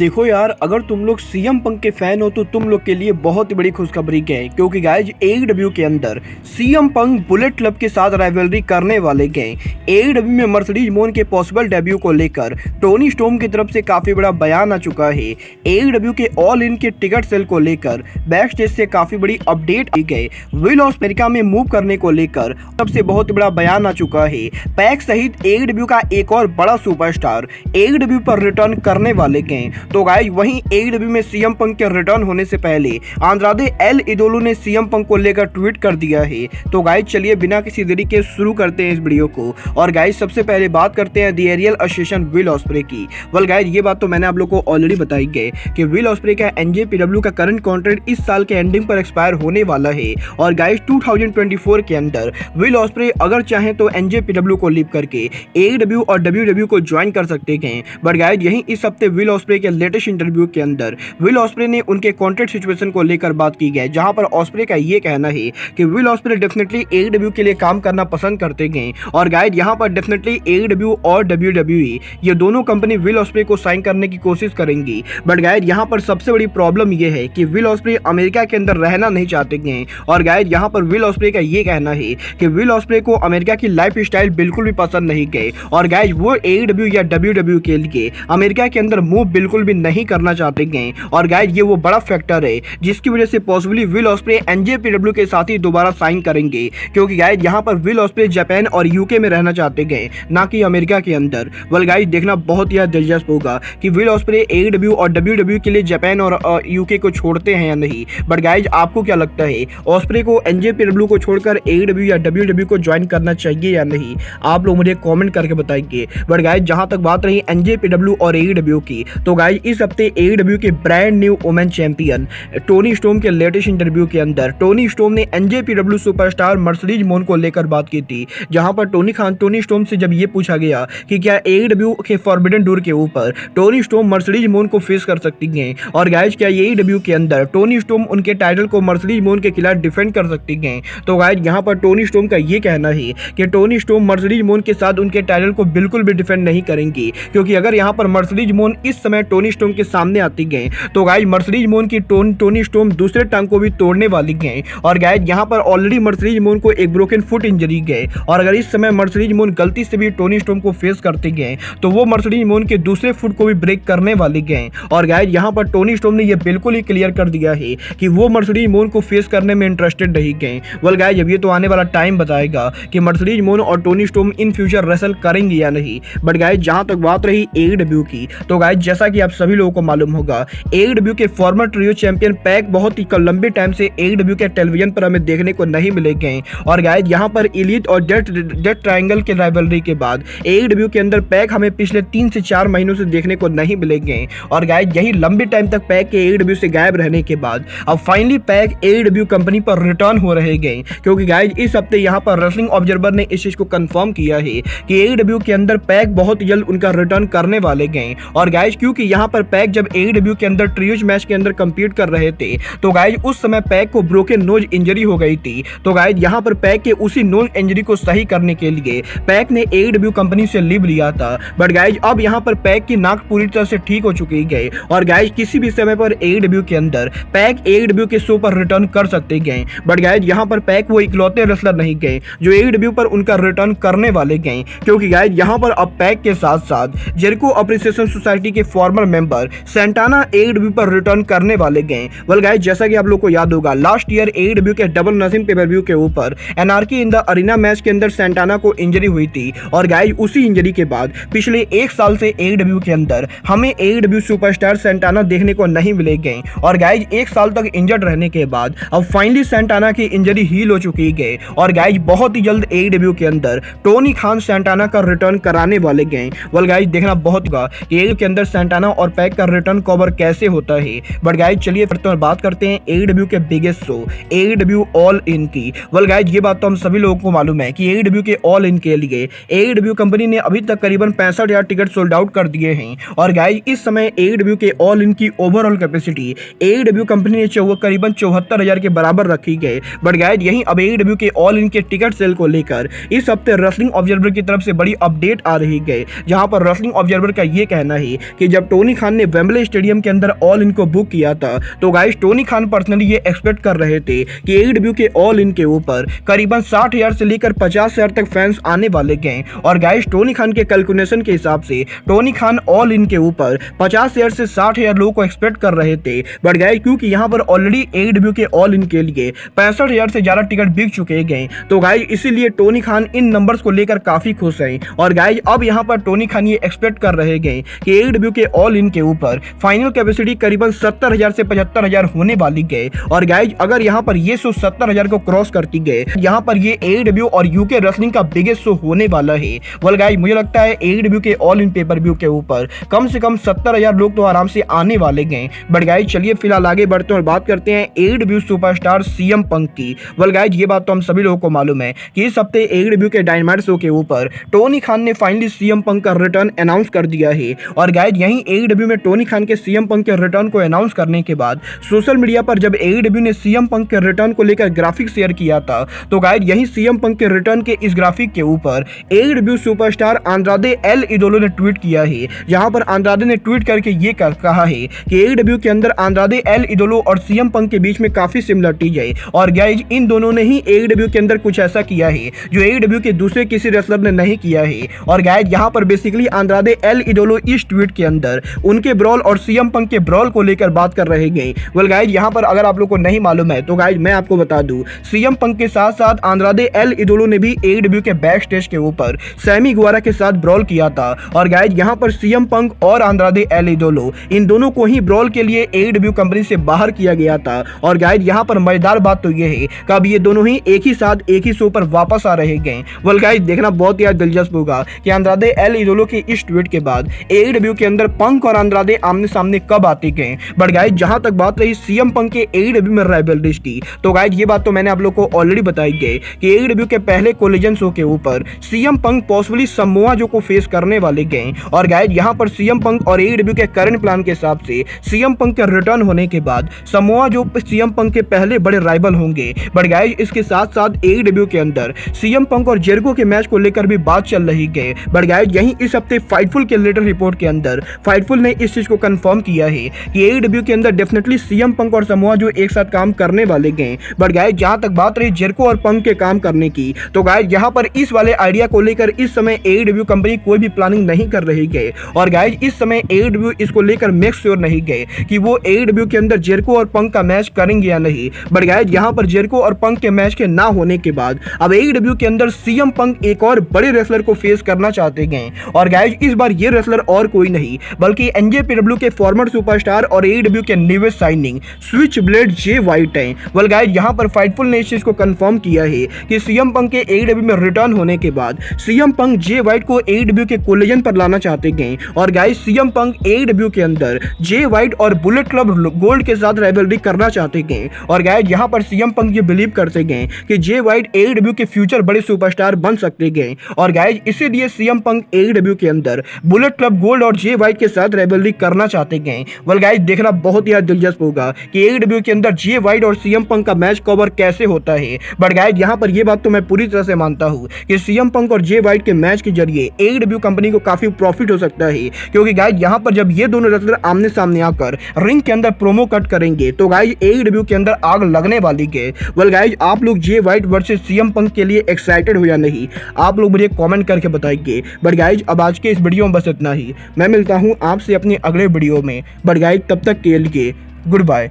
देखो यार, अगर तुम लोग सीएम पंक के फैन हो तो तुम लोग के लिए बहुत ही बड़ी खुशखबरी है, क्योंकि गाइज एईडब्ल्यू के अंदर सीएम पंक बुलेट क्लब के साथ राइवलरी करने वाले गए। एईडब्ल्यू में मर्सिडीज मोन के पॉसिबल डेब्यू को लेकर टोनी स्टॉर्म की तरफ से काफी बड़ा बयान आ चुका है। एईडब्ल्यू के ऑल इन के टिकट सेल को लेकर बैक स्टेज से काफी बड़ी अपडेट आई गई। विल ऑस्प्रे में मूव करने को लेकर सबसे बहुत बड़ा बयान आ चुका है। पैक सहित एईडब्ल्यू का एक और बड़ा सुपरस्टार एईडब्ल्यू पर रिटर्न करने वाले गए। तो गाइस वहीं एईडब्ल्यू में सीएम पंक के रिटर्न होने से पहले आंद्रादे एल इदोलो ने सीएम पंक को लेकर ट्वीट कर दिया है। तो गाइस चलिए बिना किसी देरी के शुरू करते हैं इस वीडियो को। और गाइस सबसे पहले बात करते हैं the aerial association Will osprey की। वेल गाइस ये बात तो मैंने आप लोगों को ऑलरेडी बताई गई कि विल ऑस्प्रे का एनजेपीडब्ल्यू का करंट कॉन्ट्रैक्ट इस साल के एंडिंग पर एक्सपायर होने वाला है। और गाइस 2024 के अंदर विल ऑस्प्रे अगर चाहें तो एनजेपीडब्ल्यू को लीव करके एईडब्ल्यू और डब्ल्यूडब्ल्यू को ज्वाइन कर सकते हैं। बट गाइस यहीं इस हफ्ते विल ऑस्प्रे के लेटेस्ट इंटरव्यू के अंदर विल ऑस्प्रे ने उनके कॉन्ट्रैक्ट सिचुएशन को लेकर बात की गई, जहां पर ऑस्प्रे का ये कहना है कि विल ऑस्प्रे डेफिनेटली एईडब्ल्यू के लिए काम करना पसंद करते हैं। और गाइस यहां पर डेफिनेटली एईडब्ल्यू और डब्ल्यूडब्ल्यूई ये दोनों कंपनी विल ऑस्प्रे को साइन करने की कोशिश करेंगी। बट गाइस यहां पर सबसे बड़ी प्रॉब्लम ये है कि विल ऑस्प्रे अमेरिका के अंदर रहना नहीं चाहते हैं। और गाइस यहां पर विल ऑस्प्रे का ये कहना है कि विल ऑस्प्रे को अमेरिका की लाइफ स्टाइल बिल्कुल भी पसंद नहीं गए। और गाइस वो एईडब्ल्यू या डब्ल्यूडब्ल्यू के लिए अमेरिका के अंदर मूव बिल्कुल भी नहीं करना चाहते हैं। और गाइस ये वो बड़ा फैक्टर है जिसकी वजह से पॉसिबली विल ऑस्प्रे एनजेपीडब्ल्यू के साथ ही दोबारा साइन करेंगे, क्योंकि गाइस यहां पर विल ऑस्प्रे जापान और यूके में रहना चाहते हैं, ना कि अमेरिका के अंदर। वेल गाइस देखना बहुत ही दिलचस्प होगा कि विल ऑस्प्रे एईडब्ल्यू और डब्ल्यूडब्ल्यू के लिए जापान और यूके को छोड़ते हैं या नहीं। बट गाइस आपको क्या लगता है, ऑस्प्रे को एनजेपीडब्ल्यू को छोड़कर एईडब्ल्यू या डब्ल्यूडब्ल्यू को ज्वाइन करना चाहिए या नहीं? आप लोग मुझे कमेंट करके बताइए। बट गाइस जहां तक बात रही एनजेपीडब्ल्यू और एईडब्ल्यू की, तो गाइस इस हफ्ते एईडब्ल्यू के brand new women champion Tony storm के लेटेस्ट इंटरव्यू के अंदर टोनी स्टॉर्म ने एनजेपीडब्ल्यू सुपरस्टार मर्सिडीज मोन को लेकर बात की थी, जहां पर टोनी स्टॉर्म से जब ये पूछा गया कि क्या एईडब्ल्यू के फॉरबिडन डोर के ऊपर टोनी स्टॉर्म मर्सिडीज मोन को फेस कर सकती हैं, और गाइस क्या एईडब्ल्यू के अंदर टोनी स्टॉर्म उनके टाइटल को मर्सिडीज मोन के खिलाफ डिफेंड कर सकती हैं? तो गाइस यहां पर टोनी स्टॉर्म का ये कहना है कि टोनी स्टॉर्म मर्सिडीज मोन के साथ उनके टाइटल को बिल्कुल भी डिफेंड नहीं करेंगी, क्योंकि अगर यहां पर मर्सिडीज मोन इस समय टोनी स्टॉर्म के सामने आती गए तो गाइस मर्सिडीज मोन की टोनी स्टॉर्म दूसरे टांग को भी तोड़ने वाली गए। और गाइस यहां पर ऑलरेडी मर्सिडीज मोन को एक ब्रोकन फुट इंजरी गए, और अगर इस समय मर्सिडीज मोन गलती से भी टोनी स्टॉर्म को फेस करते गए तो वो मर्सिडीज मोन के दूसरे फुट को भी ब्रेक करने वाली गए। और गाइस यहां पर टोनी स्टॉर्म ने यह बिल्कुल ही क्लियर कर दिया है कि वो मर्सिडीज मोन को फेस करने में इंटरेस्टेड नहीं गए। वेल गाइस अब ये तो आने वाला टाइम बताएगा कि मर्सिडीज मोन और Tony storm in future wrestle करेंगे या नहीं। बट गाइस जहां तक बात रही एईडब्ल्यू की, तो गाइस जैसा कि आप सभी लोगों को मालूम होगा एईडब्ल्यू के फॉर्मर ट्रियो चैंपियन पैक बहुत ही लंबे टाइम से एईडब्ल्यू के टेलीविजन पर हमें देखने को नहीं मिलेंगे। और गाइस यहां पर एलीट और डेथ ट्रायंगल के राइवलरी के बाद एईडब्ल्यू के अंदर पैक हमें पिछले 3 से 4 महीनों से देखने को नहीं मिलेंगे। और गाइस यही लंबे टाइम तक पैक के एईडब्ल्यू से गायब रहने के बाद अब फाइनली पैक एईडब्ल्यू कंपनी पर रिटर्न हो रहे हैं, क्योंकि गाइस इस हफ्ते यहां पर रेसलिंग ऑब्जर्वर ने इस चीज को कंफर्म किया है कि एईडब्ल्यू के अंदर पैक बहुत जल्द उनका रिटर्न करने वाले गए। और गाइस क्योंकि यहां पर पैक जब एईडब्ल्यू के अंदर ट्रियोज मैच के अंदर कंपीट कर रहे थे तो गाइस उस समय पैक को ब्रोकन नोज इंजरी हो गई थी। तो गाइस यहां पर पैक के उसी नोज इंजरी को सही करने के लिए पैक ने एईडब्ल्यू कंपनी से लीव लिया था। बट गाइस अब यहां पर पैक की नाक पूरी तरह से ठीक हो चुकी है, और गाइस किसी भी समय पर एईडब्ल्यू के अंदर पैक एईडब्ल्यू के शो पर रिटर्न कर सकते हैं। बट गाइस यहां पर पैक वो इकलौते रेसलर नहीं गए जो एईडब्ल्यू पर उनका रिटर्न करने वाले गए, क्योंकि गाइस यहां पर अब पैक के साथ साथ जेरिको अप्रिसिएशन सोसाइटी के फॉर्मर मेंबर सैंटाना एईडब्ल्यू पर रिटर्न करने वाले गए। वेल गाइस जैसा कि आप लोग को याद होगा लास्ट ईयर एईडब्ल्यू के डबल नथिंग पे-per-view के ऊपर anarchy in the arena match के अंदर सैंटाना को इंजरी हुई थी। और गाइस उसी इंजरी के बाद पिछले 1 साल से एईडब्ल्यू के अंदर हमें एईडब्ल्यू सुपरस्टार सैंटाना देखने को नहीं मिलेंगे। और गाइस 1 साल तक इंजर्ड रहने के बाद अब फाइनली सैंटाना की इंजरी हील हो चुकी है। और गाइस बहुत ही जल्द एईडब्ल्यू के अंदर टोनी खान सैंटाना का रिटर्न कराने वाले गए। वेल गाइस देखना बहुत होगा कि एईडब्ल्यू के अंदर सैंटाना और पैक का रिटर्न कवर कैसे होता है। बट गाइस चलिए फिर तो बात करते हैं एईडब्ल्यू के biggest show AEW all in की। वेल गाइस ये बात तो हम सभी लोगों को मालूम है कि एईडब्ल्यू के ऑल इन के लिए एईडब्ल्यू कंपनी ने अभी तक करीबन 65,000 टिकट सोल्ड आउट कर दिए हैं। और गाइस इस समय एईडब्ल्यू के ऑल इन की ओवरऑल कैपेसिटी एईडब्ल्यू कंपनी ने करीबन 74,000 के बराबर रखी गई। बट गाइस यहीं अब एईडब्ल्यू के ऑल इन के टिकट सेल को लेकर इस हफ्ते रेसलिंग ऑब्जर्वर की तरफ से बड़ी अपडेट आ रही है, जहां पर रेसलिंग ऑब्जर्वर का ये कहना है कि जब टोनी टोनी खान ने वेम्बले स्टेडियम के अंदर ऑल इन को बुक किया था, तो गाइस टोनी खान पर्सनली ये एक्सपेक्ट कर रहे थे कि AEW के ऑल इन के ऊपर करीबन 60,000 से लेकर 50,000 तक फैंस आने वाले हैं। और गाइस टोनी खान के कैलकुलेशन के हिसाब से टोनी खान ऑल इन के ऊपर 50,000 से 60,000 लोगों को एक्सपेक्ट कर रहे थे। बट गाइस क्योंकि यहाँ पर ऑलरेडी AEW के ऑल इन के लिए 65,000 से ज्यादा टिकट बिक चुके हैं, तो गाइस इसीलिए टोनी खान इन नंबर्स को लेकर काफी खुश हैं। और गाइस अब यहाँ पर टोनी खान ये एक्सपेक्ट कर रहे हैं कि AEW के ऑल इन के ऊपर फाइनल कैपेसिटी करीबन 70,000 से 75,000 होने वाली है। और गाइस अगर यहाँ पर ये शो 70,000 को क्रॉस करती गए, यहाँ पर ये AEW और यूके रेसलिंग का बिगेस्ट शो होने वाला है। वेल गाइस मुझे लगता है AEW के ऑल इन पेपर व्यू के ऊपर कम से कम 70,000 लोग तो आराम से आने वाले हैं। बट गाइस चलिए फिलहाल आगे बढ़ते हैं और बात करते हैं AEW सुपरस्टार CM पंक की। वेल गाइस ये बात तो हम सभी लोगों को मालूम है कि इस हफ्ते AEW के डायनामाइट शो के ऊपर टोनी खान ने फाइनली CM पंक का रिटर्न अनाउंस कर दिया है। और गाइस यहीं AEW में टोनी खान के CM पंक के रिटर्न को अनाउंस करने के बाद सोशल मीडिया पर जब AEW ने CM पंक के रिटर्न को लेकर ग्राफिक शेयर किया था, तो गाइस यहीं CM पंक के रिटर्न के इस ग्राफिक के ऊपर AEW सुपरस्टार आंद्रादे एल इडोलो ने ट्वीट किया है। जहां पर आंद्रादे ने ट्वीट करके ये कहा है कि AEW के अंदर आंद्रादे एल इडोलो और CM पंक के बीच में काफी सिमिलरिटीज है। और गाइस इन दोनों ने ही AEW के अंदर कुछ ऐसा किया है जो AEW के दूसरे किसी रेसलर ने नहीं किया है। और गाइस यहाँ पर बेसिकली आंद्रादे एल इडोलो इस ट्वीट के अंदर उनके ब्रॉल और CM पंक के ब्रॉल को लेकर बात कर रहे हैं। वेल गाइस यहाँ पर अगर आप लोग को नहीं मालूम है तो गाइस मैं आपको बता दूं, CM पंक के साथ साथ आंद्रादे एल इडोलो ने भी AEW के बैक स्टेज के ऊपर सैमी गुवारा के साथ ब्रॉल किया था। और गाइस यहाँ पर CM पंक और आंद्रादे एल इडोलो इन दोनों को ही ब्रॉल के लिए AEW कंपनी से बाहर किया गया था। और गाइस यहाँ पर मजेदार बात तो ये है कि अब ये दोनों ही एक ही साथ एक ही शो पर वापस आ रहे हैं। वेल गाइस देखना बहुत ही दिलचस्प होगा कि आंद्रादे एल इडोलो के इस ट्वीट के बाद AEW के अंदर पंक और आंद्रादे आमने सामने कब आते हैं। बट गाइस जहां तक बात रही CM पंक के AEW में राइवलरीज की, तो गाइस ये बात तो मैंने आप लोग को ऑलरेडी बताई गई कि AEW के पहले कोलिजन शो के ऊपर CM पंक पॉसिबली समोआ जो को फेस करने वाले गए। और गाइस यहाँ पर CM पंक और AEW के करंट प्लान के हिसाब से CM पंक के रिटर्न होने के बाद समोआ जो CM पंक के पहले बड़े राइवल होंगे। बट गाइस इसके साथ साथ AEW के अंदर CM पंक और जेरिको के मैच को लेकर भी बात चल रही है। बट गाइस यहीं इस हफ्ते फाइटफुल के लेटर रिपोर्ट के अंदर फाइटफुल ने इस चीज को कंफर्म किया है कि AEW के अंदर डेफिनेटली CM पंक और समोआ जो एक साथ काम करने वाले हैं। बट गाइस जहां तक बात रही जेरिको और पंक के काम करने की, तो गाइस यहां पर इस वाले आइडिया को लेकर इस समय AEW कंपनी कोई भी प्लानिंग नहीं कर रही है। और गाइस इस समय AEW इसको लेकर मेक श्योर नहीं गए कि वो AEW के अंदर जेरिको और पंक का मैच करेंगे या नहीं। बट गाइस यहां पर जेरिको और पंक के मैच के ना होने के बाद अब AEW के अंदर CM पंक एक और बड़े रेसलर को फेस करना चाहते हैं। और गाइस इस बार ये रेसलर और कोई नहीं बल्कि NJPW के फॉर्मर सुपरस्टार और AEW के न्यूएस्ट साइनिंग स्विच ब्लेड जे वाइट हैं। वेल गाइस यहाँ पर फाइटफुल ने इस चीज को कंफर्म किया है कि CM पंक के AEW में रिटर्न होने के बाद CM पंक जे वाइट को AEW के कोलिजन पर लाना चाहते हैं। और गाइस CM पंक AEW के अंदर जे वाइट और बुलेट क्लब गोल्ड के साथ राइवलरी करना चाहते हैं। और गाइस यहाँ पर CM पंक ये बिलीव करते हैं कि जे वाइट AEW के फ्यूचर बड़े सुपरस्टार बन सकते हैं। और गाइस इसीलिए CM पंक AEW के अंदर बुलेट क्लब गोल्ड और जे वाइट के साथ राइवलरी करना चाहते हैं। वेल गाइस देखना बहुत ही दिलचस्प होगा कि AEW के अंदर जे वाइट और CM पंक का मैच कवर कैसे होता है। बट गाइस यहाँ पर ये बात तो मैं पूरी तरह से मानता हूँ कि CM पंक और जे वाइट के मैच के जरिए AEW कंपनी को काफी प्रॉफिट हो सकता है। क्योंकि गाइस यहाँ पर जब ये दोनों रेसलर आमने सामने आकर रिंग के अंदर प्रोमो कट करेंगे तो गाइस AEW के अंदर आग लगने वाली है। वेल गाइस आप लोग जे वाइट वर्सेस CM पंक के लिए एक्साइटेड हो या नहीं, आप लोग मुझे कमेंट करके बताइए। बट गाइस अब आज के इस वीडियो में बस इतना ही। मैं मिलता हूँ आपसे अपने अगले वीडियो में। बट गाइस तब तक के लिए good bye,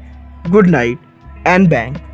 good night and bang.